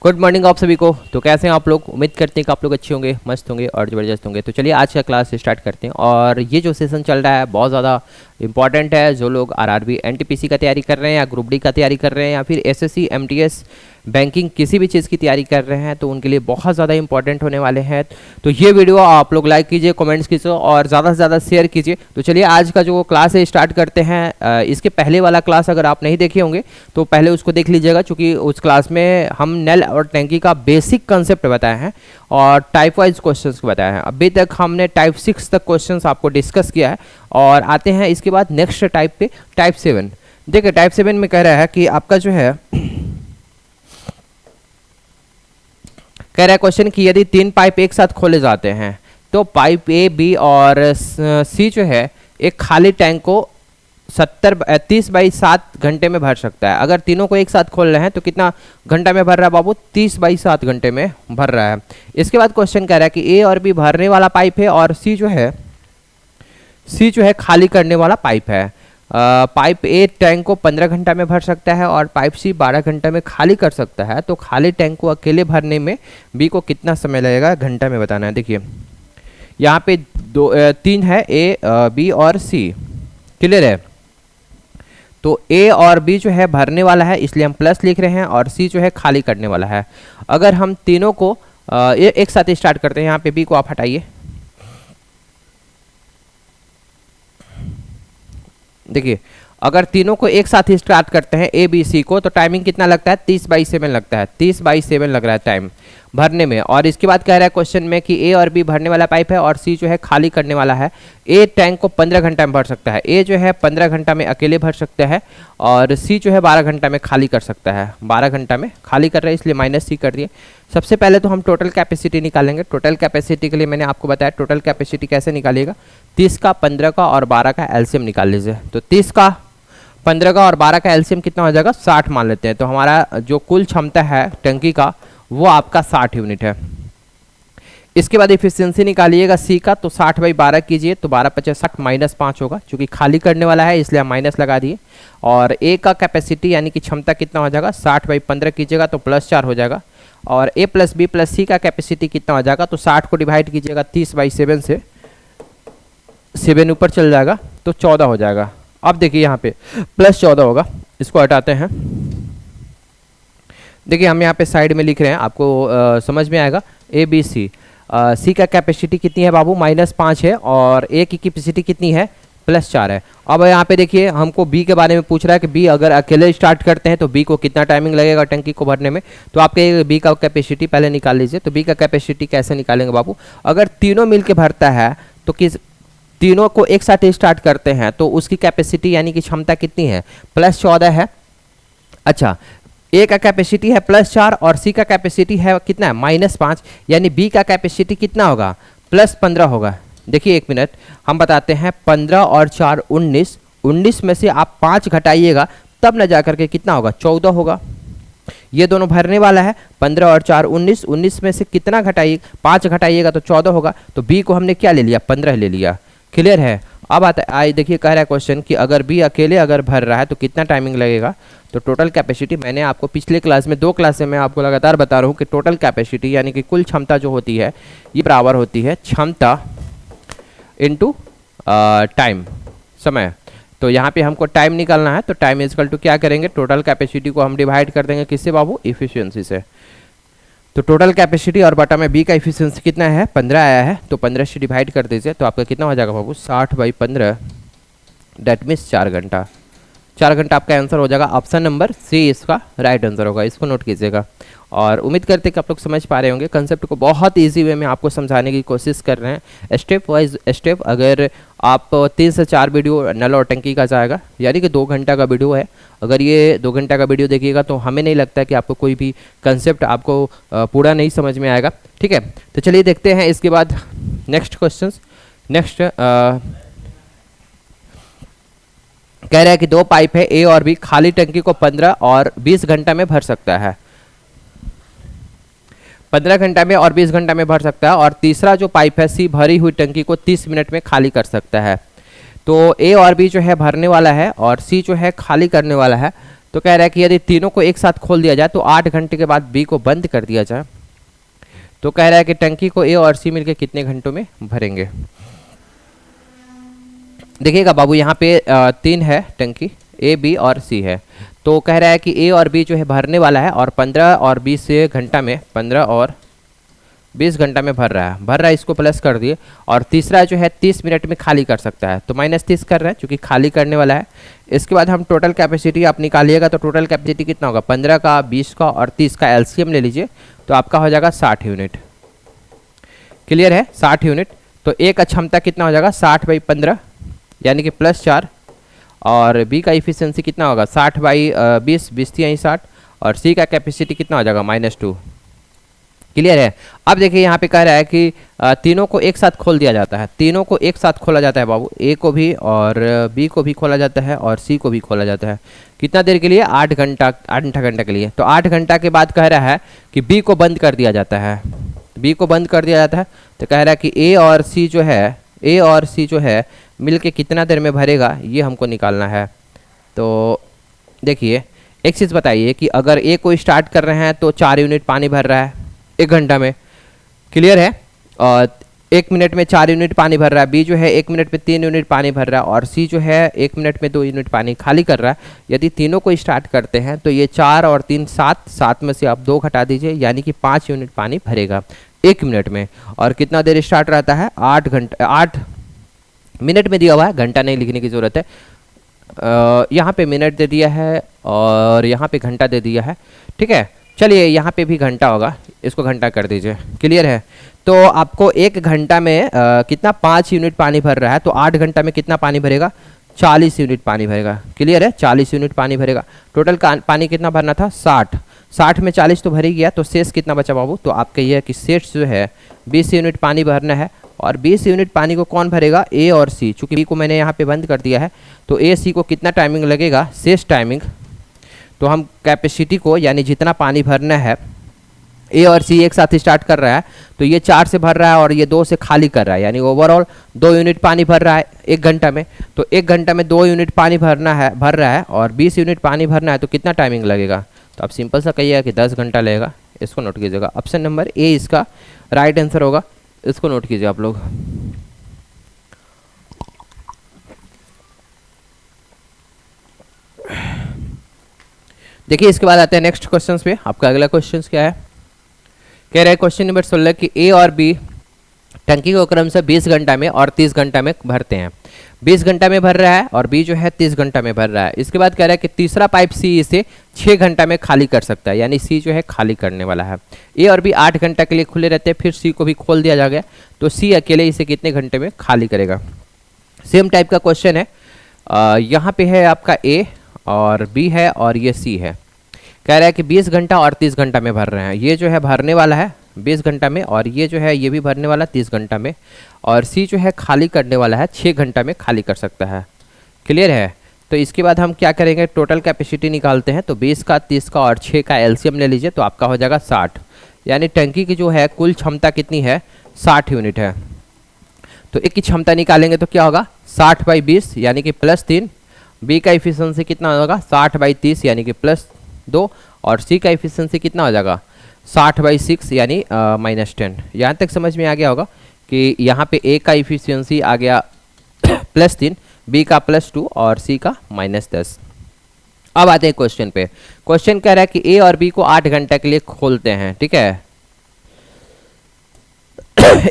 Good morning आप सभी को। तो कैसे हैं आप लोग? उम्मीद करते हैं कि आप लोग अच्छे होंगे, मस्त होंगे और ज़बरदस्त होंगे। तो चलिए आज का क्लास स्टार्ट करते हैं। और ये जो सेशन चल रहा है बहुत ज़्यादा इंपॉर्टेंट है। जो लोग आरआरबी एनटीपीसी का तैयारी कर रहे हैं या ग्रुप डी का तैयारी कर रहे हैं या फिर एसएससी एमटीएस बैंकिंग किसी भी चीज़ की तैयारी कर रहे हैं तो उनके लिए बहुत ज़्यादा इंपॉर्टेंट होने वाले हैं। तो ये वीडियो आप लोग लाइक कीजिए, कमेंट्स कीजिए और ज़्यादा से ज़्यादा शेयर कीजिए। तो चलिए आज का जो क्लास है स्टार्ट करते हैं। इसके पहले वाला क्लास अगर आप नहीं देखे होंगे तो पहले उसको देख लीजिएगा, क्योंकि उस क्लास में हम नल और टैंकी का बेसिक कंसेप्ट बताए हैं और टाइप वाइज क्वेश्चंस को बताया है। अभी तक हमने टाइप 6 तक क्वेश्चंस आपको डिस्कस किया है और आते हैं इसके बाद नेक्स्ट टाइप पे, टाइप 7। देखिए टाइप 7 में कह रहा है कि आपका जो है कह रहा है क्वेश्चन कि यदि 3 पाइप एक साथ खोले जाते हैं तो पाइप ए, बी और सी जो है एक खाली टैंक को 30/7 घंटे में भर सकता है। अगर तीनों को एक साथ खोल रहे हैं तो कितना घंटा में भर रहा है बाबू? 30/7 घंटे में भर रहा है। इसके बाद क्वेश्चन कह रहा है कि ए और बी भरने वाला पाइप है और सी जो है खाली करने वाला पाइप है। पाइप ए टैंक को 15 घंटा में भर सकता है और पाइप सी 12 घंटा में खाली कर सकता है। तो खाली टैंक को अकेले भरने में बी को कितना समय लगेगा घंटा में बताना है। देखिए यहाँ पे 3 है, ए, बी और सी। क्लियर है? तो ए और बी जो है भरने वाला है इसलिए हम प्लस लिख रहे हैं और सी जो है खाली करने वाला है। अगर हम तीनों को एक साथ स्टार्ट करते हैं, यहाँ पे बी को आप हटाइए। देखिए अगर तीनों को एक साथ स्टार्ट करते हैं ए बी सी को तो टाइमिंग कितना लगता है? 30/7 लगता है। 30/7 लग रहा है टाइम भरने में। और इसके बाद कह रहा है क्वेश्चन में कि ए और बी भरने वाला पाइप है और सी जो है खाली करने वाला है। ए टैंक को 15 घंटा में भर सकता है। ए जो है 15 घंटा में अकेले भर सकता है और सी जो है 12 घंटा में खाली कर सकता है। 12 घंटा में खाली कर रहा है इसलिए माइनस सी कर दिए। सबसे पहले तो हम टोटल कैपेसिटी निकालेंगे। टोटल कैपेसिटी के लिए मैंने आपको बताया टोटल कैपेसिटी कैसे निकालिएगा। 30 का, 15 का और 12 का एलसीएम निकाल लीजिए। तो 30 का, 15 का और 12 का एलसीएम कितना हो जाएगा? 60 मान लेते हैं। तो हमारा जो कुल क्षमता है टंकी का वो आपका 60 यूनिट है। इसके बाद इफिशियंसी निकालिएगा सी का, तो 60/12 कीजिए तो 12×5 = 60 -5 होगा। चूंकि खाली करने वाला है इसलिए हम माइनस लगा दिए। और ए का कैपेसिटी यानी कि क्षमता कितना हो जाएगा? 60/15 कीजिएगा तो +4 हो जाएगा। और ए प्लस बी प्लस सी का कैपेसिटी कितना हो जाएगा? तो 60 को डिवाइड कीजिएगा 30/7 से, 7 ऊपर चल जाएगा तो 14 हो जाएगा। अब देखिए यहाँ पे +14 होगा, इसको हटाते हैं। देखिए हम यहाँ पे साइड में लिख रहे हैं, आपको समझ में आएगा। ए बी सी, सी का कैपेसिटी कितनी है बाबू? -5 है और ए की कैपेसिटी कितनी है? +4 है। अब यहाँ पे देखिए हमको बी के बारे में पूछ रहा है कि बी अगर अकेले स्टार्ट करते हैं तो बी को कितना टाइमिंग लगेगा टंकी को भरने में। तो आपके बी का कैपेसिटी पहले निकाल लीजिए। तो बी का कैपेसिटी कैसे निकालेंगे बाबू? अगर तीनों मिल के भरता है तो तीनों को एक साथ स्टार्ट करते हैं तो उसकी कैपेसिटी यानी कि क्षमता कितनी है? +14 है। अच्छा, ए का कैपेसिटी है +4 और सी का कैपेसिटी है कितना है? -5, यानी बी का कैपेसिटी कितना होगा? +15 होगा। देखिए 1 मिनट हम बताते हैं। 15 और 4 19, 19 में से आप 5 घटाइएगा तब न जाकर के कितना होगा? 14 होगा। ये दोनों भरने वाला है। 15 और 4 19, 19 में से कितना घटाइए? 5 घटाइएगा तो 14 होगा। तो बी को हमने क्या ले लिया? 15 ले लिया। क्लियर है? अब आता है देखिए कह रहा है क्वेश्चन कि अगर बी अकेले अगर भर रहा है तो कितना टाइमिंग लगेगा। तो टोटल कैपेसिटी मैंने आपको पिछले क्लास में 2 क्लास से मैं आपको लगातार बता रहा हूँ कि टोटल कैपेसिटी यानी कि कुल क्षमता जो होती है ये बराबर होती है क्षमता इनटू टाइम, समय। तो यहाँ पे हमको टाइम निकालना है तो टाइम इक्वल टू क्या करेंगे? टोटल कैपेसिटी को हम डिवाइड कर देंगे किससे बाबू? इफिशियंसी से। तो टोटल कैपेसिटी और बटा में बी का इफिशियंसी कितना है? 15 आया है तो 15 से डिवाइड कर दीजिए तो आपका कितना हो जाएगा बाबू? 60/15, डेट मीन्स 4 घंटा। 4 घंटा आपका आंसर हो जाएगा। ऑप्शन नंबर सी इसका राइट आंसर होगा। इसको नोट कीजिएगा। और उम्मीद करते हैं कि आप लोग समझ पा रहे होंगे। कंसेप्ट को बहुत इजी वे में आपको समझाने की कोशिश कर रहे हैं, स्टेप वाइज स्टेप। अगर आप 3 से 4 वीडियो नल और टंकी का जाएगा यानी कि 2 घंटा का वीडियो है। अगर ये 2 घंटा का वीडियो देखिएगा तो हमें नहीं लगता है कि आपको कोई भी कंसेप्ट आपको पूरा नहीं समझ में आएगा। ठीक है, तो चलिए देखते हैं इसके बाद नेक्स्ट क्वेश्चन। नेक्स्ट कह रहा है कि 2 पाइप है ए और बी, खाली टंकी को 15 और 20 घंटा में भर सकता है। 15 घंटा में और 20 घंटा में भर सकता है। और तीसरा जो पाइप है सी भरी हुई टंकी को 30 मिनट में खाली कर सकता है। तो ए और बी जो है भरने वाला है और सी जो है खाली करने वाला है। तो कह रहा है कि यदि तीनों को एक साथ खोल दिया जाए तो 8 घंटे के बाद बी को बंद कर दिया जाए तो कह रहा है कि टंकी को ए और सी मिलकर कितने घंटों में भरेंगे। देखिएगा बाबू यहाँ पे 3 है टंकी, ए बी और सी है। तो कह रहा है कि ए और बी जो है भरने वाला है और 15 और 20 घंटा में 15 और 20 घंटा में भर रहा है, इसको प्लस कर दिए। और तीसरा जो है 30 मिनट में खाली कर सकता है, तो -30 कर रहा है क्योंकि खाली करने वाला है। इसके बाद हम टोटल कैपेसिटी आप निकालिएगा तो टोटल कैपेसिटी कितना होगा, 15 का, 20 का और 30 का एलसीएम ले लीजिए तो आपका हो जाएगा 60 यूनिट। क्लियर है, 60 यूनिट। तो ए का क्षमता कितना हो जाएगा, 60/15 यानी कि +4। और बी का इफिशियंसी कितना होगा, 60/20, 20×3 60। और सी का कैपेसिटी कितना हो जाएगा, -2। क्लियर है। अब देखिए यहाँ पे कह रहा है कि तीनों को एक साथ खोल दिया जाता है, तीनों को एक साथ खोला जाता है बाबू, ए को भी और बी को भी खोला जाता है और सी को भी खोला जाता है। कितना देर के लिए, 8 घंटा, 8 घंटा के लिए। तो 8 घंटा के बाद कह रहा है कि बी को बंद कर दिया जाता है, बी को बंद कर दिया जाता है। तो कह रहा है कि ए और सी जो है मिल के कितना देर में भरेगा, ये हमको निकालना है। तो देखिए एक चीज़ बताइए कि अगर ए को स्टार्ट कर रहे हैं तो 4 यूनिट पानी भर रहा है 1 घंटा में। क्लियर है। और 1 मिनट में 4 यूनिट पानी भर रहा है, बी जो है 1 मिनट में 3 यूनिट पानी भर रहा है और सी जो है 1 मिनट में 2 यूनिट पानी खाली कर रहा है। यदि तीनों को स्टार्ट करते हैं तो ये 4 और 3 7, 7 में से आप 2 घटा दीजिए यानी कि 5 यूनिट पानी भरेगा 1 मिनट में। और कितना देर स्टार्ट रहता है, 8 मिनट में दिया हुआ है, घंटा नहीं लिखने की ज़रूरत है। यहाँ पे मिनट दे दिया है और यहाँ पे घंटा दे दिया है। ठीक है, चलिए यहाँ पे भी घंटा होगा, इसको घंटा कर दीजिए। क्लियर है। तो आपको 1 घंटा में कितना, 5 यूनिट पानी भर रहा है तो 8 घंटा में कितना पानी भरेगा, 40 यूनिट पानी भरेगा। क्लियर है, 40 यूनिट पानी भरेगा। टोटल पानी कितना भरना था, 60। 60 में 40 तो भर ही गया, तो शेष कितना बचा बाबू, तो आपका ये है कि शेष जो है 20 यूनिट पानी भरना है। और 20 यूनिट पानी को कौन भरेगा, ए और सी। चूँकि बी को मैंने यहाँ पे बंद कर दिया है तो ए सी को कितना टाइमिंग लगेगा, शेष टाइमिंग। तो हम कैपेसिटी को यानी जितना पानी भरना है, ए और सी एक साथ स्टार्ट कर रहा है तो ये 4 से भर रहा है और ये 2 से खाली कर रहा है, यानी ओवरऑल 2 यूनिट पानी भर रहा है 1 घंटा में। तो 1 घंटा में 2 यूनिट पानी भर रहा है और 20 यूनिट पानी भरना है तो कितना टाइमिंग लगेगा, तो आप सिंपल सा कहिएगा कि 10 घंटा लगेगा। इसको नोट कीजिएगा, ऑप्शन नंबर ए इसका राइट आंसर होगा, इसको नोट कीजिए आप लोग। देखिए इसके बाद आते हैं नेक्स्ट क्वेश्चंस पे। आपका अगला क्वेश्चन क्या है, कह रहा है क्वेश्चन नंबर 16 कि ए और बी टंकी को क्रम से 20 घंटा में और 30 घंटा में भरते हैं। 20 घंटा में भर रहा है और बी जो है 30 घंटा में भर रहा है। इसके बाद कह रहा है कि तीसरा पाइप सी इसे 6 घंटा में खाली कर सकता है, यानी सी जो है खाली करने वाला है। ए और बी 8 घंटा के लिए खुले रहते हैं, फिर सी को भी खोल दिया जाएगा तो सी अकेले इसे कितने घंटे में खाली करेगा। सेम टाइप का क्वेश्चन है। यहाँ पे है आपका ए और बी है और ये सी है। कह रहा है कि 20 घंटा और 30 घंटा में भर रहे हैं। ये जो है भरने वाला है 20 घंटा में और ये जो है ये भी भरने वाला 30 घंटा में। और सी जो है खाली करने वाला है 6 घंटा में खाली कर सकता है। क्लियर है। तो इसके बाद हम क्या करेंगे, टोटल कैपेसिटी निकालते हैं। तो 20 का, 30 का और 6 का एलसीएम ले लीजिए तो आपका हो जाएगा 60। यानी टंकी की जो है कुल क्षमता कितनी है, 60 यूनिट है। तो एक की क्षमता निकालेंगे तो क्या होगा, 60/20 यानी कि +3। बी का इफिशियंसी कितना होगा, 60/30 यानी कि +2। और सी का इफिशियंसी कितना हो जाएगा, 60/6 यानी -10। यहाँ तक समझ में आ गया होगा कि यहाँ पे ए का इफिशियंसी आ गया +3, बी का +2 और सी का -10। अब आते हैं क्वेश्चन पे। क्वेश्चन कह रहा है कि ए और बी को 8 घंटे के लिए खोलते हैं। ठीक है,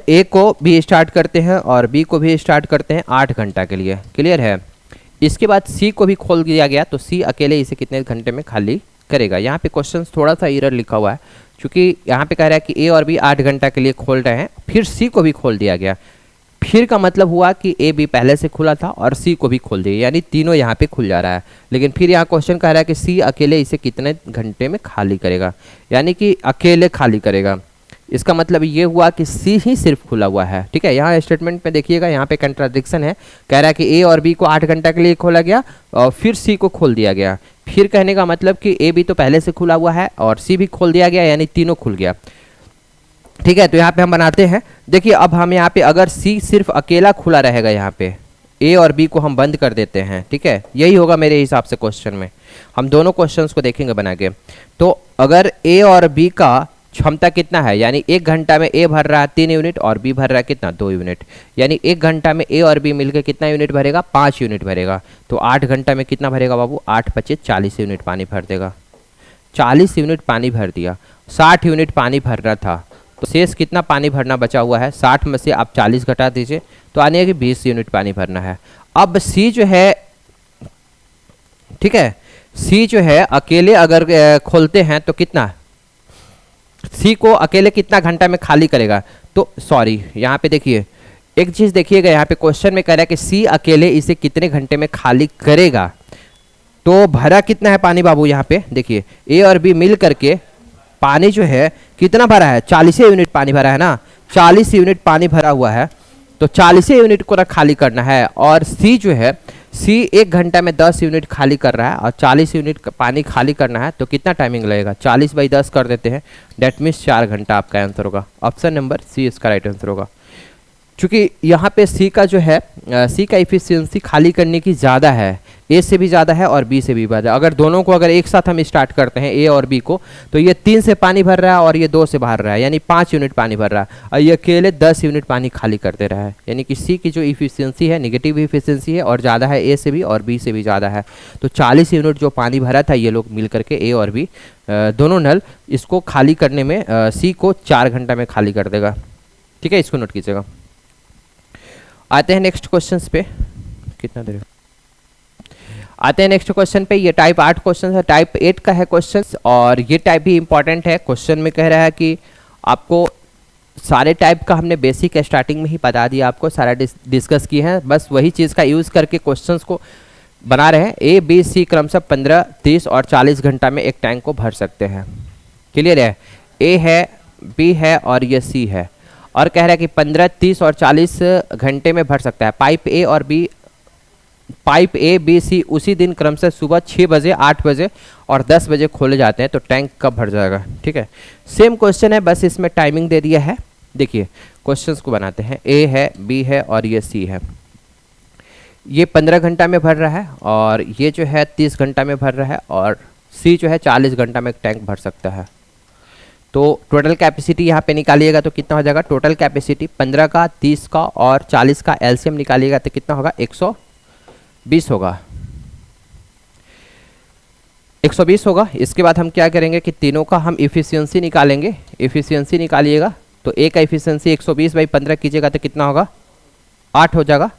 ए को भी स्टार्ट करते हैं और बी को भी स्टार्ट करते हैं 8 घंटा के लिए। क्लियर है। इसके बाद सी को भी खोल दिया गया तो सी अकेले इसे कितने घंटे में खाली करेगा। यहाँ पे क्वेश्चन थोड़ा सा एरर लिखा हुआ है, क्योंकि यहाँ पे कह रहा है कि ए और बी 8 घंटा के लिए खोल रहे हैं, फिर सी को भी खोल दिया गया। फिर का मतलब हुआ कि ए बी पहले से खुला था और सी को भी खोल दिया, यानी तीनों यहाँ पे खुल जा रहा है। लेकिन फिर यहाँ क्वेश्चन कह रहा है कि सी अकेले इसे कितने घंटे में खाली करेगा, यानी कि अकेले खाली करेगा। इसका मतलब ये हुआ कि सी ही सिर्फ खुला हुआ है। ठीक है, यहाँ स्टेटमेंट में देखिएगा, यहाँ पे कंट्राडिक्शन है। कह रहा है कि ए और बी को 8 घंटा के लिए खोला गया और फिर सी को खोल दिया गया। फिर कहने का मतलब कि ए बी तो पहले से खुला हुआ है और सी भी खोल दिया गया, यानी तीनों खुल गया। ठीक है, तो यहाँ पे हम बनाते हैं। देखिए अब हम यहाँ पे अगर सी सिर्फ अकेला खुला रहेगा, यहाँ पे ए और बी को हम बंद कर देते हैं, ठीक है, यही होगा मेरे हिसाब से क्वेश्चन में। हम दोनों क्वेश्चंस को देखेंगे बना के। तो अगर ए और बी का क्षमता कितना है, यानी 1 घंटा में ए भर रहा है 3 यूनिट और बी भर रहा है कितना 2 यूनिट, यानी 1 घंटा में ए और बी मिलकर कितना यूनिट भरेगा 5 यूनिट भरेगा। तो 8 घंटा में कितना भरेगा बाबू, 8 × 5 = 40 यूनिट पानी भर देगा। 40 यूनिट पानी भर दिया। 60 यूनिट पानी भरना था, तो शेष कितना पानी भरना बचा हुआ है, 60 में से आप 40 घटा दीजिए तो आने है कि 20 यूनिट पानी भरना है। अब सी जो है, ठीक है, सी जो है अकेले अगर खोलते हैं तो कितना, सी को अकेले कितना घंटा में खाली करेगा, तो सॉरी यहाँ पे देखिए एक चीज देखिएगा, यहाँ पे क्वेश्चन में कह रहा है कि सी अकेले इसे कितने घंटे में खाली करेगा। तो भरा कितना है पानी बाबू, यहाँ पे देखिए ए और बी मिल करके पानी जो है कितना भरा है, 40 यूनिट पानी भरा है ना, 40 यूनिट पानी भरा हुआ है। तो 40 यूनिट को खाली करना है, और सी जो है, सी 1 घंटा में 10 यूनिट खाली कर रहा है और 40 यूनिट पानी खाली करना है, तो कितना टाइमिंग लगेगा, 40/10 कर देते हैं, डेट मीन्स 4 घंटा आपका आंसर होगा। ऑप्शन नंबर सी इसका राइट आंसर होगा। चूँकि यहाँ पे सी का जो है, सी का इफिशियंसी खाली करने की ज़्यादा है, ए से भी ज़्यादा है और बी से भी ज़्यादा। अगर दोनों को अगर एक साथ हम स्टार्ट करते हैं ए और बी को, तो ये 3 से पानी भर रहा है और ये 2 से भर रहा है, यानी 5 यूनिट पानी भर रहा है, और ये अकेले 10 यूनिट पानी खाली कर दे रहा है। यानी कि सी की जो इफिशियंसी है नेगेटिव इफिशियंसी है और ज़्यादा है, ए से भी और बी से भी ज़्यादा है। तो 40 यूनिट जो पानी भरा था ये लोग मिल करके ए और बी दोनों नल इसको खाली करने में सी को 4 घंटा में खाली कर देगा। ठीक है, इसको नोट कीजिएगा। आते हैं नेक्स्ट क्वेश्चन पे, कितना देर आते हैं नेक्स्ट क्वेश्चन पे। ये टाइप 8 क्वेश्चन है, टाइप 8 का है क्वेश्चन, और ये टाइप भी इंपॉर्टेंट है। क्वेश्चन में कह रहा है कि आपको सारे टाइप का हमने बेसिक स्टार्टिंग में ही बता दिया, आपको सारा डिस्कस किए हैं, बस वही चीज़ का यूज़ करके क्वेश्चंस को बना रहे हैं। ए बी सी क्रमशः 15, 30 और 40 घंटा में एक टैंक को भर सकते हैं। क्लियर है, ए है, बी है और ये सी है, और कह रहा है कि 15, 30 और 40 घंटे में भर सकता है। पाइप ए बी सी उसी दिन क्रमशः सुबह 6 बजे, 8 बजे और 10 बजे खोले जाते हैं, तो टैंक कब भर जाएगा। ठीक है, सेम क्वेश्चन है, बस इसमें टाइमिंग दे दिया है। देखिए क्वेश्चंस को बनाते हैं। ए है, बी है और ये सी है। ये 15 घंटा में भर रहा है और ये जो है 30 घंटा में भर रहा है, और सी जो है 40 घंटा में एक टैंक भर सकता है। तो टोटल कैपेसिटी यहाँ पे निकालिएगा तो कितना हो जाएगा, टोटल कैपेसिटी 15 का, 30 का और 40 का एलसीएम निकालिएगा तो कितना होगा, 120 होगा, 120 होगा। इसके बाद हम क्या करेंगे कि तीनों का हम इफिशियंसी निकालेंगे। इफिशियंसी निकालिएगा तो ए का इफिशियंसी 120/15 कीजिएगा तो कितना होगा, 8 हो जाएगा,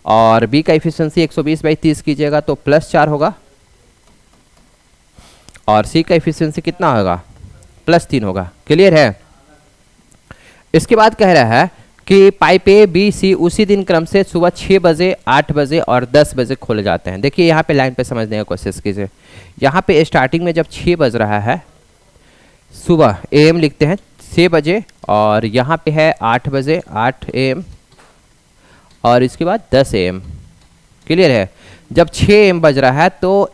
और बी का इफिशियंसी 120/30 कीजिएगा तो +4 होगा, और सी का इफिशियंसी कितना होगा, +3 होगा। क्लियर है। इसके बाद कह रहा है कि पाइप ए बी सी उसी दिन क्रम से सुबह 6 बजे, 8 बजे और 10 बजे खोले जाते हैं। देखिए यहाँ पे लाइन पे समझने का कोशिश कीजिए। यहाँ पे स्टार्टिंग में जब 6 बज रहा है सुबह, AM लिखते हैं 6 बजे, और यहाँ पे है 8 बजे, 8 AM, और इसके बाद 10 AM। क्लियर है। जब 6 AM बज रहा है तो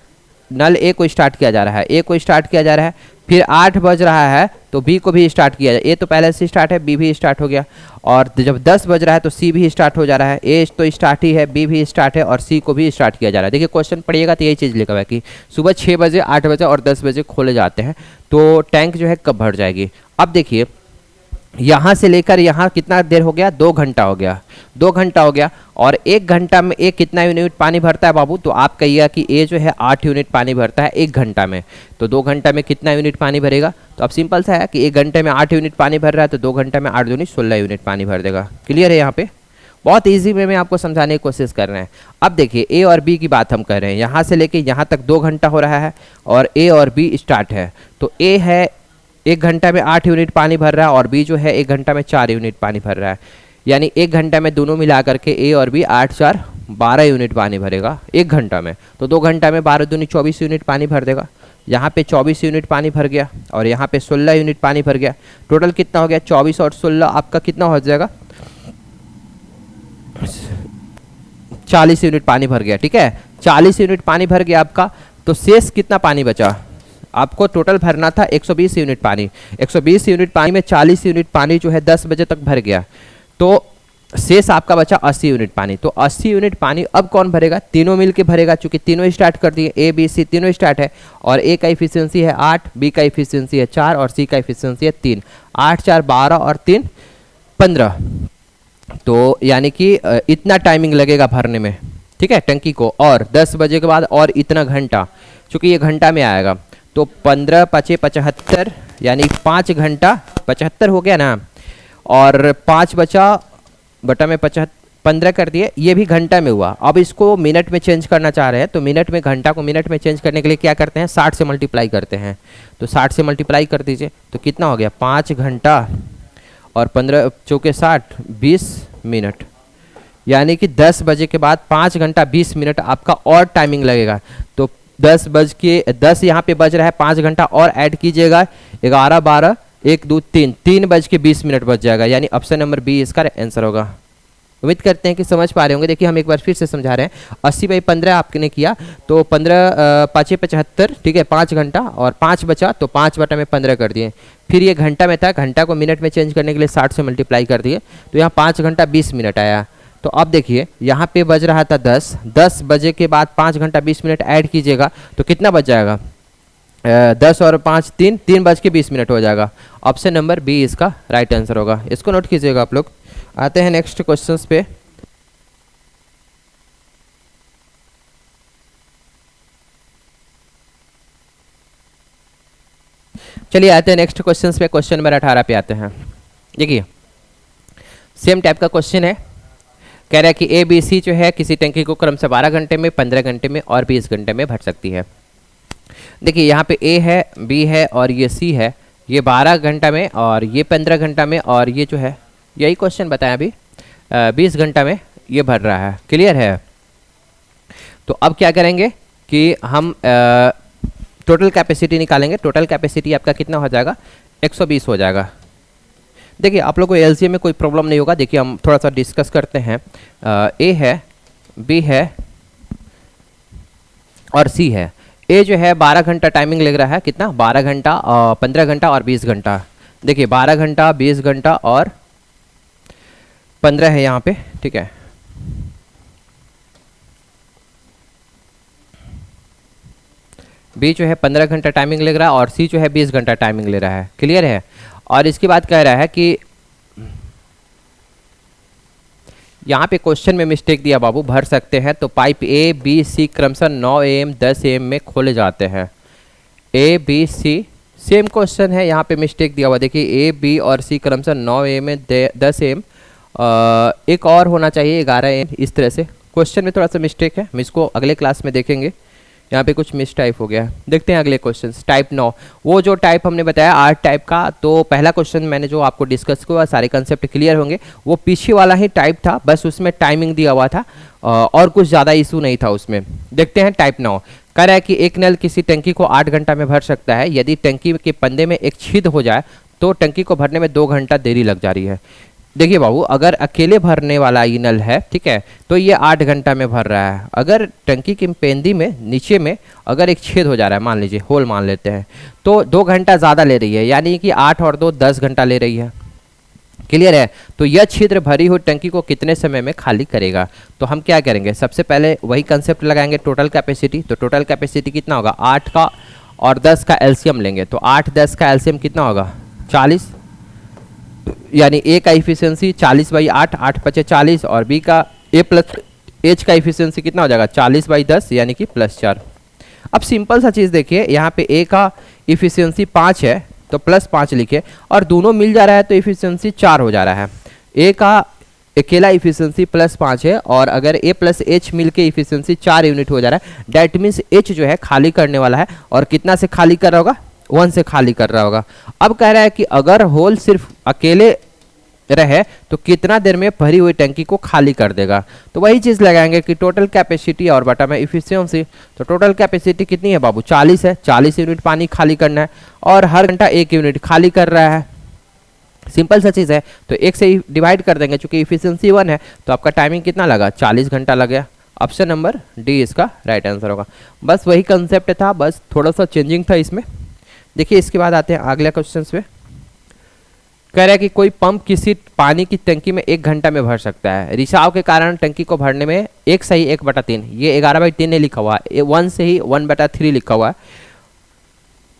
नल ए को स्टार्ट किया जा रहा है, ए को स्टार्ट किया जा रहा है। फिर 8 बज रहा है तो बी को भी स्टार्ट किया जाए, ए तो पहले से स्टार्ट है, बी भी स्टार्ट हो गया, और जब 10 बज रहा है तो सी भी स्टार्ट हो जा रहा है। ए तो स्टार्ट ही है, बी भी स्टार्ट है और सी को भी स्टार्ट किया जा रहा है। देखिए क्वेश्चन पढ़िएगा तो यही चीज़ लिखा हुआ है कि सुबह 6 बजे, 8 बजे और 10 बजे खोले जाते हैं, तो टैंक जो है कब भर जाएगी। अब देखिए यहाँ से लेकर यहाँ कितना देर हो गया, 2 घंटा हो गया, 2 घंटा हो गया, और 1 घंटा में ए कितना यूनिट पानी भरता है बाबू, तो आप कहिएगा कि ए जो है 8 यूनिट पानी भरता है 1 घंटा में, तो 2 घंटा में कितना यूनिट पानी भरेगा। तो अब सिंपल सा है कि 1 घंटे में 8 यूनिट पानी भर रहा है, तो 2 घंटा में 8 दूनी 16 यूनिट पानी भर देगा। क्लियर है। यहाँ पे बहुत ईजी वे में आपको समझाने की कोशिश कर रहे हैं। अब देखिए ए और बी की बात हम कर रहे हैं, यहाँ से लेके यहाँ तक 2 घंटा हो रहा है, और ए और बी स्टार्ट है, तो ए है 1 घंटा में 8 यूनिट पानी भर रहा है, और बी जो है 1 घंटा में 4 यूनिट पानी भर रहा है, यानी 1 घंटा में दोनों मिला करके ए और बी 8 4 12 यूनिट पानी भरेगा 1 घंटा में। तो 2 घंटा में 12 दूनी 24 यूनिट पानी भर देगा। यहाँ पे 24 यूनिट पानी भर गया, और यहाँ पे 16 यूनिट पानी भर गया। टोटल कितना हो गया, 24 और 16 आपका कितना हो जाएगा, 40 यूनिट पानी भर गया। ठीक है, 40 यूनिट पानी भर गया आपका, तो शेष कितना पानी बचा, आपको टोटल भरना था 120 यूनिट पानी। 120 यूनिट पानी में 40 यूनिट पानी जो है 10 बजे तक भर गया, तो शेष आपका बचा 80 यूनिट पानी। तो 80 यूनिट पानी अब कौन भरेगा, तीनों मिलके भरेगा, चूंकि तीनों स्टार्ट कर दिए, ए बी सी तीनों स्टार्ट है, और ए का इफिशियंसी है 8, बी का इफिशियंसी है 4 और सी का इफिशियंसी है 3। 8 4 12 और 3 15। तो यानी कि इतना टाइमिंग लगेगा भरने में, ठीक है, टंकी को। और 10 बजे के बाद और इतना घंटा, चूंकि ये घंटा में आएगा, तो 15 5 75, यानी 5 घंटा 75 हो गया ना, और 5 बचा बटा में 15 कर दिए, ये भी घंटा में हुआ। अब इसको मिनट में चेंज करना चाह रहे हैं, तो मिनट में घंटा को मिनट में चेंज करने के लिए क्या करते हैं, 60 से मल्टीप्लाई करते हैं। तो 60 से मल्टीप्लाई कर दीजिए, तो कितना हो गया, 5 घंटा और 15 चौके 60, 20 मिनट। यानी कि 10 बजे के बाद 5 घंटा 20 मिनट आपका और टाइमिंग लगेगा। तो 10 यहाँ पे बज रहा है, 5 घंटा और ऐड कीजिएगा, 11 12 1 2 3, 3 बज के 20 मिनट बच जाएगा। यानी ऑप्शन नंबर बी इसका आंसर होगा। उम्मीद करते हैं कि समझ पा रहे होंगे। देखिए हम एक बार फिर से समझा रहे हैं। 80/15 आपने किया तो 15 5 75, ठीक है, 5 घंटा, और 5 बचा तो 5 बटा में 15 कर दिए। फिर ये घंटा में था, घंटा को मिनट में चेंज करने के लिए 60 से मल्टीप्लाई कर दिए, तो यहाँ 5 घंटा 20 मिनट आया। तो अब देखिए यहाँ पे बज रहा था 10 बजे के बाद 5 घंटा 20 मिनट ऐड कीजिएगा तो कितना बच जाएगा, 10 और 5 3 बज के 20 मिनट हो जाएगा। ऑप्शन नंबर बी इसका राइट आंसर होगा। इसको नोट कीजिएगा आप लोग। आते हैं नेक्स्ट क्वेश्चंस पे। चलिए आते हैं नेक्स्ट क्वेश्चंस पे। क्वेश्चन नंबर 18 पे आते हैं। देखिए सेम टाइप का क्वेश्चन है। कह रहा है कि ए बी सी जो है किसी टंकी को क्रम से 12 घंटे में, 15 घंटे में और 20 घंटे में भर सकती है। देखिए यहाँ पे ए है, बी है और ये सी है। ये 12 घंटा में और ये 15 घंटा में, और ये जो है यही क्वेश्चन बताया अभी 20 घंटा में ये भर रहा है। क्लियर है। तो अब क्या करेंगे कि हम टोटल कैपेसिटी निकालेंगे। टोटल कैपेसिटी आपका कितना हो जाएगा, 120 हो जाएगा। देखिए आप लोग को एलसीएम में कोई प्रॉब्लम नहीं होगा। देखिए हम थोड़ा सा डिस्कस करते हैं। ए है, बी है और सी है। ए जो है 12 घंटा टाइमिंग लग रहा है, कितना, 12 घंटा, 15 घंटा और 20 घंटा। देखिए 12 घंटा, 20 घंटा और 15 है यहाँ पे, ठीक है। बी जो है 15 घंटा टाइमिंग ले रहा है और सी जो है 20 घंटा टाइमिंग ले रहा है। क्लियर है। और इसके बाद कह रहा है कि यहाँ पे क्वेश्चन में मिस्टेक दिया बाबू, भर सकते हैं। तो पाइप ए बी सी क्रमशः 9 AM 10 AM में खोले जाते हैं। A B C same question है, यहाँ पे मिस्टेक दिया हुआ। देखिए ए बी और सी क्रमशः 9 AM में 10 AM, एक और होना चाहिए 11 AM। इस तरह से क्वेश्चन में थोड़ा सा मिस्टेक है, हम इसको अगले क्लास में देखेंगे। यहाँ पे कुछ मिस टाइप हो गया है। देखते हैं अगले क्वेश्चन। टाइप 9, वो जो टाइप हमने बताया 8 टाइप का। तो पहला क्वेश्चन मैंने जो आपको डिस्कस किया, सारे कंसेप्ट क्लियर होंगे। वो पीछे वाला ही टाइप था, बस उसमें टाइमिंग दिया हुआ था और कुछ ज़्यादा इशू नहीं था उसमें। देखते हैं टाइप 9। कह रहा है कि एक नल किसी टंकी को 8 घंटा में भर सकता है। यदि टंकी के पंदे में एक छेद हो जाए तो टंकी को भरने में 2 घंटा देरी लग जा रही है। देखिए बाबू, अगर अकेले भरने वाला ये नल है, ठीक है, तो ये 8 घंटा में भर रहा है। अगर टंकी की पेंदी में नीचे में अगर एक छेद हो जा रहा है, मान लीजिए होल मान लेते हैं, तो 2 घंटा ज़्यादा ले रही है, यानी कि 8 और 2 10 घंटा ले रही है। क्लियर है। तो यह छिद्र भरी हुई टंकी को कितने समय में खाली करेगा। तो हम क्या करेंगे, सबसे पहले वही कंसेप्ट लगाएंगे, टोटल कैपेसिटी। तो टोटल कैपेसिटी कितना होगा, 8 का और 10 का एलसीएम लेंगे। तो 8 10 का एलसीएम कितना होगा, 40, यानी ए का इफिशियंसी 40/8, 8 × 40, और बी का ए प्लस एच का इफिशियंसी कितना हो जाएगा, 40/10, यानी कि +4। अब सिंपल सा चीज़ देखिए, यहाँ पे ए का इफिशियंसी 5 है तो +5 लिखे, और दोनों मिल जा रहा है तो इफिशियंसी 4 हो जा रहा है। ए का अकेला इफिशियंसी +5 है, और अगर ए प्लस एच मिल के इफिशियंसी 4 यूनिट हो जा रहा है। डैट मीन्स एच जो है खाली करने वाला है, और कितना से खाली कर रहा होगा, 1 से खाली कर रहा होगा। अब कह रहा है कि अगर होल सिर्फ अकेले रहे तो कितना देर में भरी हुई टंकी को खाली कर देगा। तो वही चीज़ लगाएंगे कि टोटल कैपेसिटी और बटा में इफिशियंसी। तो टोटल कैपेसिटी कितनी है बाबू, 40 है। 40 यूनिट पानी खाली करना है, और हर घंटा 1 यूनिट खाली कर रहा है। सिंपल सा चीज़ है। तो 1 से डिवाइड कर देंगे, चूंकि इफिशियंसी 1 है तो आपका टाइमिंग कितना लगा, 40 घंटा लग गया। ऑप्शन नंबर डी इसका राइट आंसर होगा। बस वही कंसेप्ट था, बस थोड़ा सा चेंजिंग था इसमें। देखिए इसके बाद आते हैं अगले क्वेश्चन पे। कह रहा है कि कोई पंप किसी पानी की टंकी में 1 घंटा में भर सकता है। रिसाव के कारण टंकी को भरने में 1/3, ये 11/3 नहीं लिखा हुआ है, 1 से ही 1/3 लिखा हुआ है।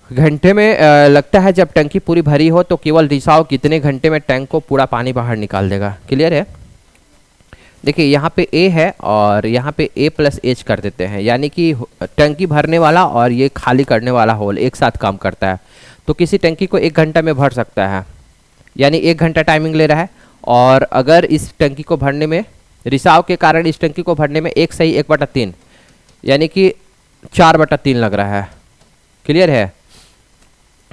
घंटे में लगता है। जब टंकी पूरी भरी हो तो केवल रिसाव कितने घंटे में टैंक को पूरा पानी बाहर निकाल देगा। क्लियर है। देखिए यहाँ पे ए है और यहाँ पे ए प्लस एच कर देते हैं, यानी कि टंकी भरने वाला और ये खाली करने वाला होल एक साथ काम करता है। तो किसी टंकी को 1 घंटा में भर सकता है, यानी 1 घंटा टाइमिंग ले रहा है। और अगर इस टंकी को भरने में रिसाव के कारण इस टंकी को भरने में 1/3 यानी कि 4/3 लग रहा है। क्लियर है।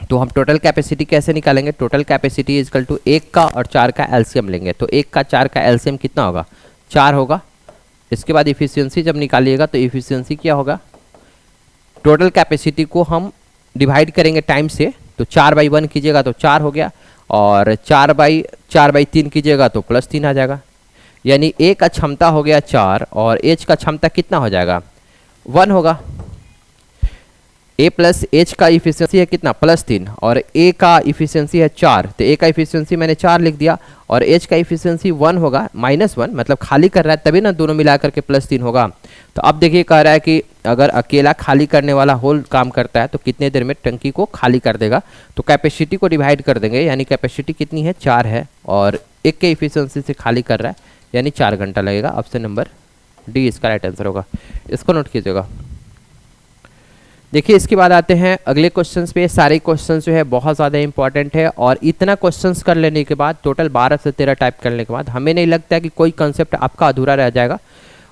तो हम टोटल कैपेसिटी कैसे निकालेंगे? Total capacity is equal to 1 का और 4 का एलसीएम लेंगे। तो 1 का 4 का एलसीएम कितना होगा? 4 होगा। इसके बाद इफिशियंसी जब निकालिएगा तो इफिशियंसी क्या होगा? टोटल कैपेसिटी को हम डिवाइड करेंगे टाइम से, तो 4/1 कीजिएगा तो 4 हो गया, और 4/3 कीजिएगा तो +3 आ जाएगा। यानी ए का क्षमता हो गया 4 और एच का क्षमता कितना हो जाएगा? 1 होगा। ए प्लस एच का इफिशियंसी है कितना? +3, और ए का इफिशियंसी है 4, तो ए का इफिशियंसी मैंने 4 लिख दिया, और एच का इफिशियंसी 1 होगा, -1 मतलब खाली कर रहा है तभी ना दोनों मिला करके +3 होगा। तो अब देखिए कह रहा है कि अगर अकेला खाली करने वाला होल काम करता है तो कितने देर में टंकी को खाली कर देगा। तो कैपेसिटी को डिवाइड कर देंगे, यानी कैपेसिटी कितनी है? 4 है, और 1 के इफिशियंसी से खाली कर रहा है, यानी 4 घंटा लगेगा। ऑप्शन नंबर डी इसका राइट आंसर होगा। इसको नोट कीजिएगा। देखिए इसके बाद आते हैं अगले क्वेश्चंस पे। सारे क्वेश्चंस जो है बहुत ज़्यादा इंपॉर्टेंट है, और इतना क्वेश्चंस कर लेने के बाद, टोटल 12 से 13 टाइप करने के बाद, हमें नहीं लगता है कि कोई कंसेप्ट आपका अधूरा रह जाएगा।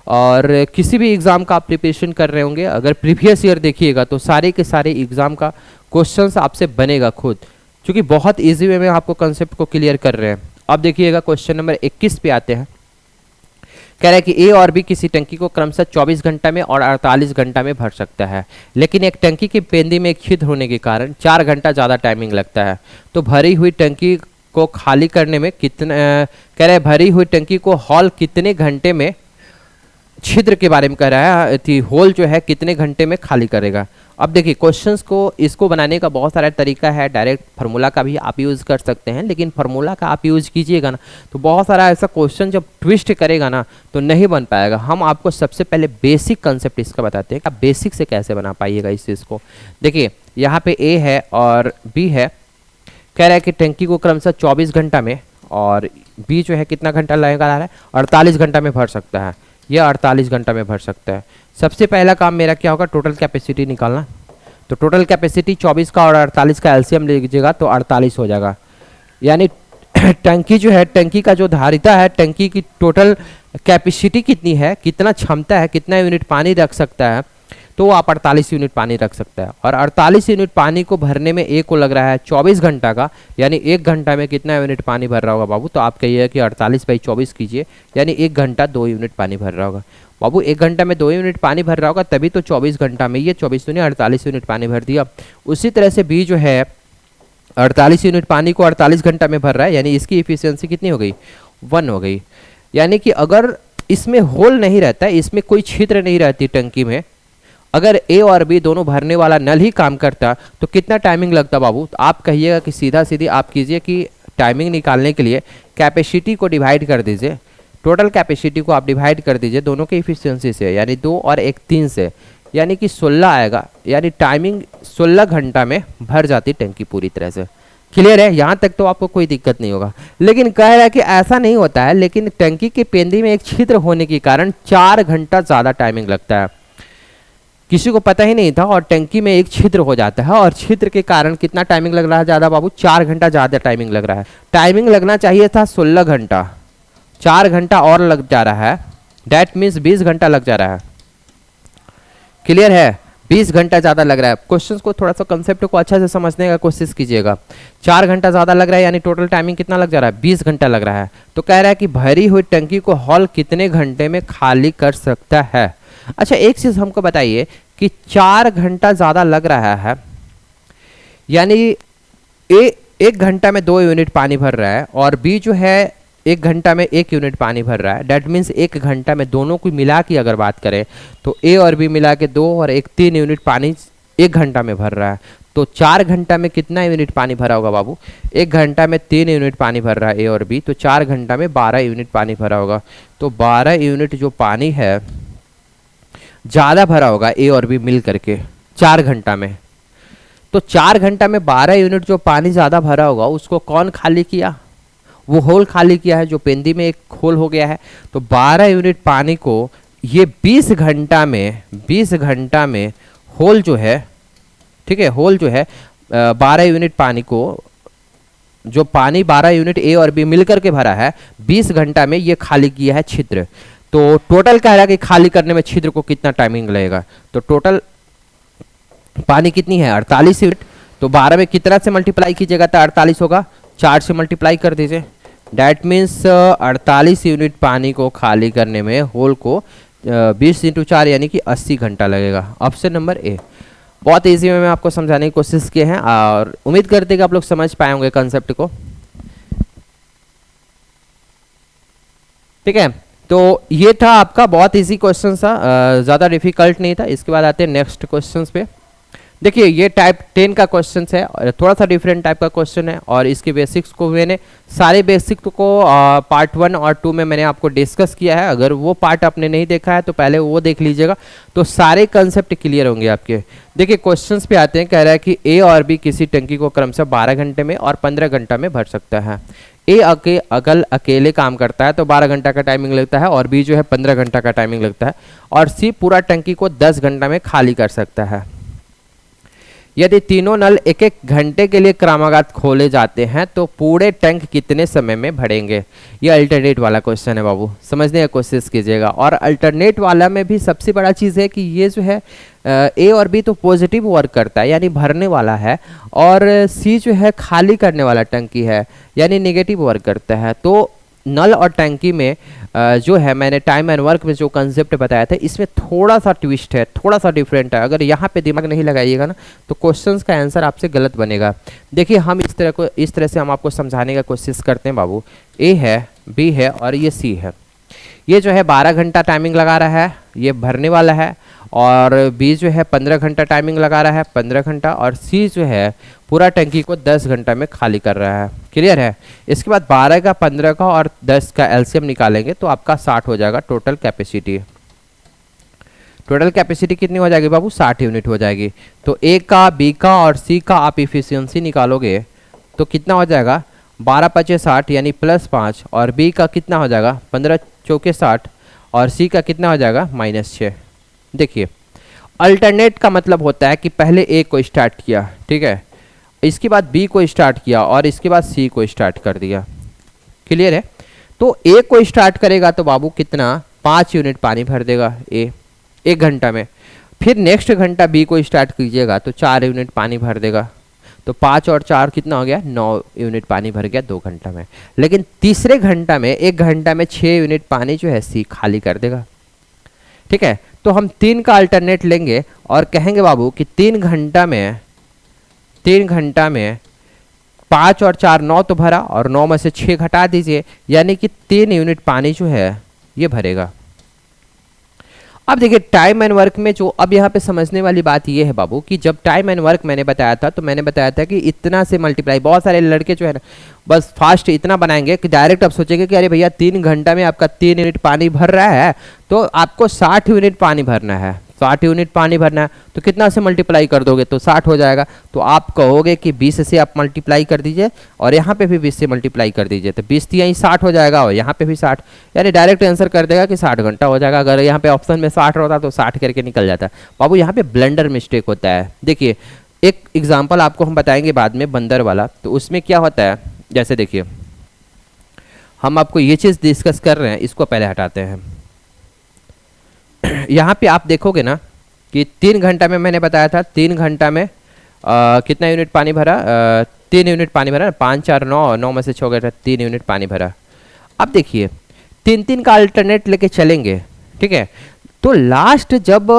और किसी भी एग्ज़ाम का आप प्रिपरेशन कर रहे होंगे, अगर प्रीवियस ईयर देखिएगा तो सारे के सारे एग्ज़ाम का क्वेश्चंस आपसे बनेगा खुद, क्योंकि बहुत ईजी वे में आपको कंसेप्ट को क्लियर कर रहे हैं। अब देखिएगा क्वेश्चन नंबर 21 पे आते हैं। कह रहा है कि ए और बी किसी टंकी को क्रमशः 24 घंटा में और 48 घंटा में भर सकता है, लेकिन एक टंकी की पेंदी में एक छिद्र होने के कारण 4 घंटा ज़्यादा टाइमिंग लगता है। तो भरी हुई टंकी को खाली करने में कितना, कह रहा है भरी हुई टंकी को हॉल कितने घंटे में, छिद्र के बारे में कह रहा है, थी होल जो है कितने घंटे में खाली करेगा। अब देखिए क्वेश्चंस को इसको बनाने का बहुत सारा तरीका है। डायरेक्ट फार्मूला का भी आप यूज़ कर सकते हैं, लेकिन फार्मूला का आप यूज़ कीजिएगा ना तो बहुत सारा ऐसा क्वेश्चन जब ट्विस्ट करेगा ना तो नहीं बन पाएगा। हम आपको सबसे पहले बेसिक कंसेप्ट इसका बताते हैं कि आप बेसिक से कैसे बना पाइएगा इस चीज़ को। देखिए यहाँ पे ए है और बी है। कह रहा है कि टंकी को क्रमशः 24 घंटा में, और बी जो है कितना घंटा लगेगा रहा है? 48 घंटा में भर सकता है। यह 48 घंटा में भर सकता है। सबसे पहला काम मेरा क्या होगा? टोटल कैपेसिटी निकालना। तो टोटल कैपेसिटी 24 का और 48 का एलसीएम लीजिएगा तो 48 हो जाएगा। यानी टंकी जो है, टंकी का जो धारिता है, टंकी की टोटल कैपेसिटी कितनी है, कितना क्षमता है, कितना यूनिट पानी रख सकता है, तो आप 48 यूनिट पानी रख सकता है। और 48 यूनिट पानी को भरने में ए को लग रहा है 24 घंटा का, यानी 1 घंटा में कितना यूनिट पानी भर रहा होगा बाबू? तो आप कहिए कि 48/24 कीजिए, यानी 1 घंटा 2 यूनिट पानी भर रहा होगा। बाबू 1 घंटा में 2 यूनिट पानी भर रहा होगा, तभी तो 24 घंटा में ये 24 ने 48 यूनिट पानी भर दिया। उसी तरह से बी जो है 48 यूनिट पानी को 48 घंटा में भर रहा है, यानी इसकी इफिशियंसी कितनी हो गई? 1 हो गई। यानी कि अगर इसमें होल नहीं रहता, इसमें कोई छिद्र नहीं रहती टंकी में, अगर ए और बी दोनों भरने वाला नल ही काम करता तो कितना टाइमिंग लगता बाबू? तो आप कहिएगा कि सीधा सीधी आप कीजिए कि टाइमिंग निकालने के लिए कैपेसिटी को डिवाइड कर दीजिए, टोटल कैपेसिटी को आप डिवाइड कर दीजिए दोनों के इफिशियंसी से, यानी 2 और 1 3 से, यानी कि 16 आएगा। यानी टाइमिंग 16 घंटा में भर जाती टंकी पूरी तरह से। क्लियर है? यहाँ तक तो आपको कोई दिक्कत नहीं होगा। लेकिन कह रहा है कि ऐसा नहीं होता है, लेकिन टंकी के पेंदी में एक छिद्र होने के कारण 4 घंटा ज़्यादा टाइमिंग लगता है। किसी को पता ही नहीं था और टंकी में एक छिद्र हो जाता है, और छिद्र के कारण कितना टाइमिंग लग रहा है ज़्यादा बाबू? 4 घंटा ज़्यादा टाइमिंग लग रहा है। टाइमिंग लगना चाहिए था 16 घंटा, 4 घंटा और लग जा रहा है, डैट मीन्स 20 घंटा लग जा रहा है। क्लियर है? 20 घंटा ज़्यादा लग रहा है। क्वेश्चंस को थोड़ा सा कंसेप्ट को अच्छा से समझने का कोशिश कीजिएगा। 4 घंटा ज़्यादा लग रहा है, यानी टोटल टाइमिंग कितना लग जा रहा है? 20 घंटा लग रहा है। तो कह रहा है कि भरी हुई टंकी को हॉल कितने घंटे में खाली कर सकता है? अच्छा एक चीज़ हमको बताइए कि 4 घंटा ज़्यादा लग रहा है, यानी ए 1 घंटा में 2 यूनिट पानी भर रहा है, और बी जो है 1 घंटा में 1 यूनिट पानी भर रहा है। डैट मीन्स 1 घंटा में दोनों को मिला के अगर बात करें तो ए और बी मिला के 2 और 1 3 यूनिट पानी 1 घंटा में भर रहा है। तो 4 घंटा में कितना यूनिट पानी भरा होगा बाबू? 1 घंटा में 3 यूनिट पानी भर रहा है ए और बी, तो 4 घंटा में 12 यूनिट पानी भरा होगा। तो 12 यूनिट जो पानी है ज़्यादा भरा होगा ए और बी मिल करके 4 घंटा में। तो 4 घंटा में 12 यूनिट जो पानी ज़्यादा भरा होगा उसको कौन खाली किया? वो होल खाली किया है, जो पेंदी में एक होल हो गया है। तो 12 यूनिट पानी को ये 20 घंटा में होल जो है, ठीक है, होल जो है 12 यूनिट पानी को, जो पानी 12 यूनिट ए और बी मिलकर के भरा है 20 घंटा में ये खाली किया है छिद्र। तो टोटल कह रहा है कि खाली करने में छिद्र को कितना टाइमिंग लगेगा। तो टोटल पानी कितनी है? 48 यूनिट। तो 12 में कितना से मल्टीप्लाई कीजिएगा तो 48 होगा, 4 से मल्टीप्लाई कर दीजिए। डैट मीन्स 48 यूनिट पानी को खाली करने में होल को 20 × 4 यानी कि 80 घंटा लगेगा। Option number A. बहुत इजी में मैं आपको समझाने की कोशिश किए हैं और उम्मीद करते हैं कि आप लोग समझ पाए होंगे कंसेप्ट को। ठीक है, तो ये था आपका बहुत इजी क्वेश्चन था, ज़्यादा डिफिकल्ट नहीं था। इसके बाद आते हैं नेक्स्ट क्वेश्चन पे। देखिए ये टाइप 10 का क्वेश्चन है और थोड़ा सा डिफरेंट टाइप का क्वेश्चन है और इसके बेसिक्स को मैंने सारे बेसिक को पार्ट 1 और 2 में मैंने आपको डिस्कस किया है। अगर वो पार्ट आपने नहीं देखा है तो पहले वो देख लीजिएगा, तो सारे कंसेप्ट क्लियर होंगे आपके। देखिए क्वेश्चंस पे आते हैं, कह रहा है कि ए और बी किसी टंकी को क्रमशः 12 घंटे में और 15 घंटा में भर सकता है। ए अकेले काम करता है तो 12 घंटा का टाइमिंग लगता है और बी जो है 15 घंटा का टाइमिंग लगता है, और सी पूरा टंकी को 10 घंटा में खाली कर सकता है। यदि तीनों नल एक एक घंटे के लिए क्रमागत खोले जाते हैं तो पूरे टैंक कितने समय में भरेंगे? ये अल्टरनेट वाला क्वेश्चन है बाबू, समझने की कोशिश कीजिएगा। और अल्टरनेट वाला में भी सबसे बड़ा चीज़ है कि ये जो है ए और बी तो पॉजिटिव वर्क करता है यानी भरने वाला है, और सी जो है खाली करने वाला टंकी है यानी नेगेटिव वर्क करता है। तो नल और टंकी में जो है मैंने टाइम एंड वर्क में जो कंसेप्ट बताया था इसमें थोड़ा सा ट्विस्ट है, थोड़ा सा डिफरेंट है। अगर यहाँ पे दिमाग नहीं लगाइएगा ना तो क्वेश्चंस का आंसर आपसे गलत बनेगा। देखिए हम इस तरह से हम आपको समझाने का कोशिश करते हैं बाबू। ए है, बी है और ये सी है। ये जो है 12 घंटा टाइमिंग लगा रहा है, ये भरने वाला है, और बी जो है 15 घंटा टाइमिंग लगा रहा है, 15 घंटा, और सी जो है पूरा टंकी को 10 घंटा में खाली कर रहा है। क्लियर है? इसके बाद 12 का, 15 का और 10 का एलसीएम निकालेंगे तो आपका 60 हो जाएगा टोटल कैपेसिटी। टोटल कैपेसिटी कितनी हो जाएगी बाबू? 60 यूनिट हो जाएगी। तो ए का, बी का और सी का आप इफिशियंसी निकालोगे तो कितना हो जाएगा? 12 × 5 = 60 यानी +5, और बी का कितना हो जाएगा? 15 × 4 = 60, और सी का कितना हो जाएगा? -6। देखिए अल्टरनेट का मतलब होता है कि पहले ए को स्टार्ट किया, ठीक है, इसके बाद बी को स्टार्ट किया और इसके बाद सी को स्टार्ट कर दिया। क्लियर है? तो ए को स्टार्ट करेगा तो बाबू कितना? 5 यूनिट पानी भर देगा ए 1 घंटा में। फिर नेक्स्ट घंटा बी को स्टार्ट कीजिएगा तो 4 यूनिट पानी भर देगा। तो 5 और 4 कितना हो गया? 9 यूनिट पानी भर गया 2 घंटा में। लेकिन तीसरे घंटा में 1 घंटा में 6 यूनिट पानी जो है सी खाली कर देगा। ठीक है, तो हम 3 का अल्टरनेट लेंगे और कहेंगे बाबू कि 3 घंटा में 5 और 4 9 तो भरा, और 9 में से 6 घटा दीजिए यानी कि 3 यूनिट पानी जो है ये भरेगा। अब देखिए टाइम एंड वर्क में जो अब यहाँ पे समझने वाली बात ये है बाबू कि जब टाइम एंड वर्क मैंने बताया था तो मैंने बताया था कि इतना से मल्टीप्लाई, बहुत सारे लड़के जो है ना बस फास्ट इतना बनाएंगे कि डायरेक्ट अब सोचेंगे कि अरे भैया 3 घंटा में आपका 3 यूनिट पानी भर रहा है तो आपको 60 यूनिट पानी भरना है। 60 यूनिट पानी भरना है तो कितना से मल्टीप्लाई कर दोगे? तो 60 हो जाएगा। तो आप कहोगे कि 20 से आप मल्टीप्लाई कर दीजिए और यहाँ पे भी 20 से मल्टीप्लाई कर दीजिए, तो 20 यहीं 60 हो जाएगा और यहाँ पे भी 60, यानी डायरेक्ट आंसर कर देगा कि 60 घंटा हो जाएगा। अगर यहाँ पे ऑप्शन में 60 होता तो 60 करके निकल जाता। बाबू यहाँ पे ब्लंडर मिस्टेक होता है। देखिए एक एग्जाम्पल आपको हम बताएंगे बाद में बंदर वाला, तो उसमें क्या होता है, जैसे देखिए हम आपको ये चीज़ डिस्कस कर रहे हैं, इसको पहले हटाते हैं। यहाँ पे आप देखोगे ना कि 3 घंटा में मैंने बताया था 3 घंटा में कितना यूनिट पानी भरा? 3 यूनिट पानी भरा। 5 4 9, 9 में से 6 गया, 3 यूनिट पानी भरा। अब देखिए 3 का अल्टरनेट लेके चलेंगे, ठीक है, तो लास्ट जब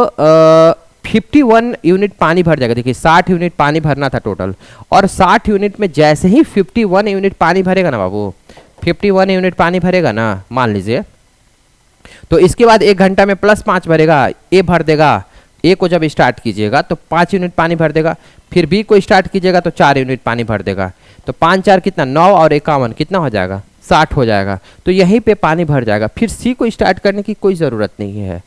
51 यूनिट पानी भर जाएगा। देखिए 60 यूनिट पानी भरना था टोटल, और 60 यूनिट में जैसे ही 51 यूनिट पानी भरेगा ना बाबू, 51 यूनिट पानी भरेगा ना मान लीजिए, तो इसके बाद 1 घंटा में +5 भरेगा, ए भर देगा ए को जब स्टार्ट कीजिएगा तो 5 यूनिट पानी भर देगा, फिर बी को स्टार्ट कीजिएगा तो 4 यूनिट पानी भर देगा। तो 5 4 कितना 9 और 51 कितना हो जाएगा 60 हो जाएगा। तो यहीं पे पानी भर जाएगा, फिर सी को स्टार्ट करने की कोई ज़रूरत नहीं है।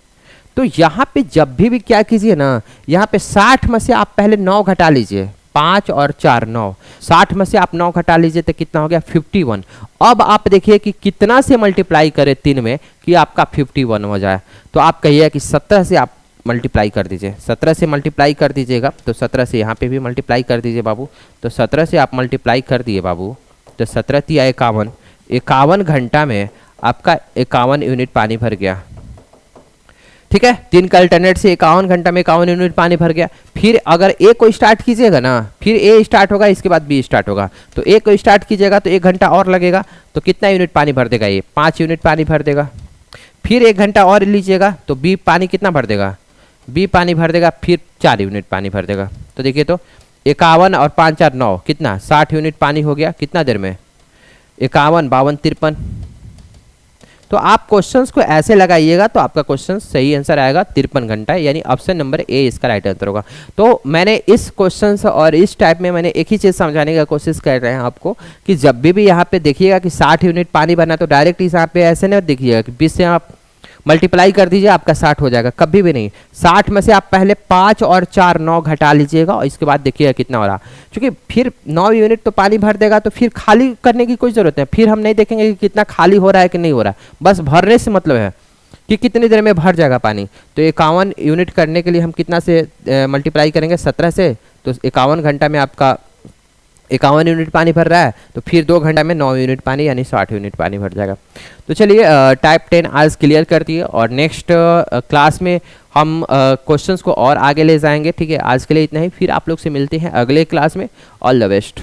तो यहाँ पे जब भी क्या कीजिए ना, यहाँ पे 60 में से आप पहले 9 घटा लीजिए, 5 और 4 9, 60 में से आप 9 घटा लीजिए तो कितना हो गया 51। अब आप देखिए कि कितना से मल्टीप्लाई करें 3 में कि आपका 51 हो जाए। तो आप कहिए कि 17 से आप मल्टीप्लाई कर दीजिए, 17 से मल्टीप्लाई कर दीजिएगा। तो 17 से यहाँ पे भी मल्टीप्लाई कर दीजिए बाबू। तो 17 से आप मल्टीप्लाई कर दिए बाबू, तो 17 तिया 51, 51 घंटा में आपका 51 यूनिट पानी भर गया। ठीक है, 3 का अल्टरनेट से 51 घंटा में 51 यूनिट पानी भर गया। फिर अगर ए को स्टार्ट कीजिएगा ना, फिर ए स्टार्ट होगा, इसके बाद बी स्टार्ट होगा। तो ए को स्टार्ट कीजिएगा तो 1 घंटा और लगेगा, तो कितना यूनिट पानी भर देगा ये 5 यूनिट पानी भर देगा। फिर 1 घंटा और लीजिएगा तो बी पानी कितना भर देगा, बी पानी भर देगा, फिर 4 यूनिट पानी भर देगा। तो देखिए तो 51 और 5 4 9 कितना 60 यूनिट पानी हो गया कितना देर में, 51 52 53। तो आप क्वेश्चंस को ऐसे लगाइएगा तो आपका क्वेश्चन सही आंसर आएगा 53 घंटा, यानी ऑप्शन नंबर ए इसका राइट आंसर होगा। तो मैंने इस क्वेश्चन और इस टाइप में मैंने एक ही चीज़ समझाने की कोशिश कर रहे हैं आपको कि जब भी यहाँ पे देखिएगा कि 60 यूनिट पानी भरना तो डायरेक्ट इस यहाँ पे ऐसे नहीं देखिएगा कि 20 से आप मल्टीप्लाई कर दीजिए आपका 60 हो जाएगा, कभी भी नहीं। 60 में से आप पहले 5 और 4 9 घटा लीजिएगा और इसके बाद देखिएगा कितना हो रहा, क्योंकि फिर 9 यूनिट तो पानी भर देगा तो फिर खाली करने की कोई ज़रूरत नहीं। फिर हम नहीं देखेंगे कि कितना खाली हो रहा है कि नहीं हो रहा है, बस भरने से मतलब है कि कितनी देर में भर जाएगा पानी। तो 51 यूनिट करने के लिए हम कितना से मल्टीप्लाई करेंगे 17 से, तो 51 घंटा में आपका 51 यूनिट पानी भर रहा है, तो फिर 2 घंटा में 9 यूनिट पानी यानी 60 यूनिट पानी भर जाएगा। तो चलिए टाइप 10 आज क्लियर कर दिए और नेक्स्ट क्लास में हम क्वेश्चंस को और आगे ले जाएंगे। ठीक है, आज के लिए इतना ही, फिर आप लोग से मिलते हैं अगले क्लास में। All the best.